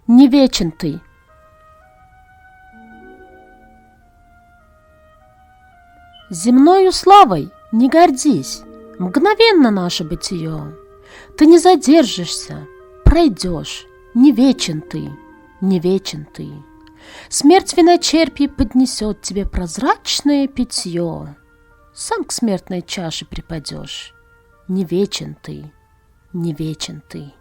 не вечен ты. Земною славой не гордись, мгновенно наше бытие. Ты не задержишься, пройдешь, не вечен ты, не вечен ты. Смерть виночерпий поднесет тебе прозрачное питье. Сам к смертной чаше припадешь, не вечен ты, не вечен ты.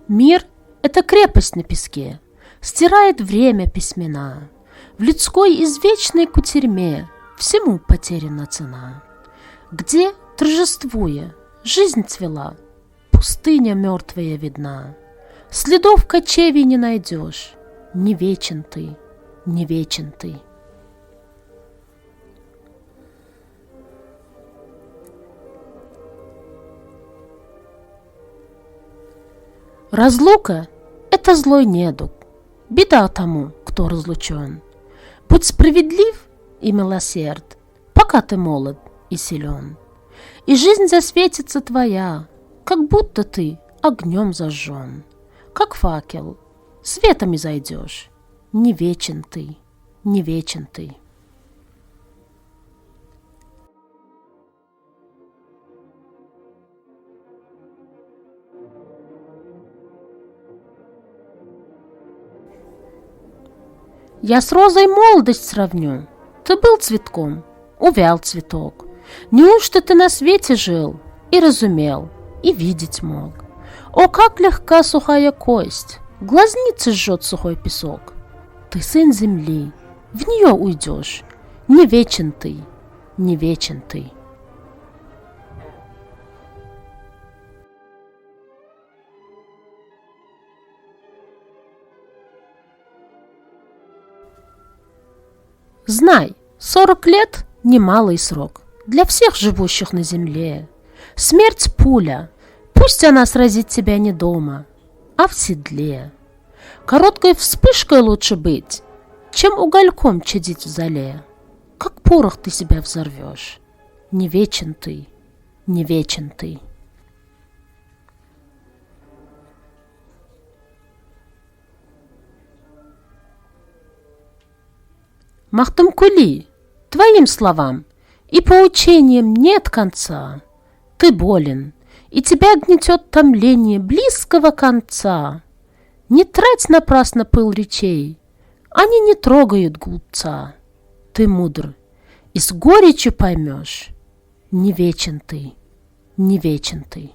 Мир — это крепость на песке, стирает время письмена. В людской извечной кутерьме всему потеряна цена. Где, торжествуя, жизнь цвела, пустыня мертвая видна. Следов кочевий не найдешь, не вечен ты, не вечен ты. Разлука — это злой недуг, беда тому, кто разлучен. Будь справедлив и милосерд, пока ты молод и силен. И жизнь засветится твоя, как будто ты огнем зажжен. Как факел, светом изойдешь, не вечен ты, не вечен ты. Я с розой молодость сравню. Ты был цветком, увял цветок. Неужто ты на свете жил и разумел, и видеть мог? О, как легка сухая кость, глазницы жжет сухой песок. Ты сын земли, в нее уйдешь, не вечен ты, не вечен ты. Знай, 40 лет – немалый срок для всех живущих на земле. Смерть – пуля, пусть она сразит тебя не дома, а в седле. Короткой вспышкой лучше быть, чем угольком чадить в золе. Как порох ты себя взорвешь, не вечен ты, не вечен ты. Махтумкули, твоим словам и поучениям нет конца. Ты болен, и тебя гнетет томление близкого конца. Не трать напрасно пыл речей, они не трогают глупца. Ты мудр, и с горечью поймешь, не вечен ты, не вечен ты.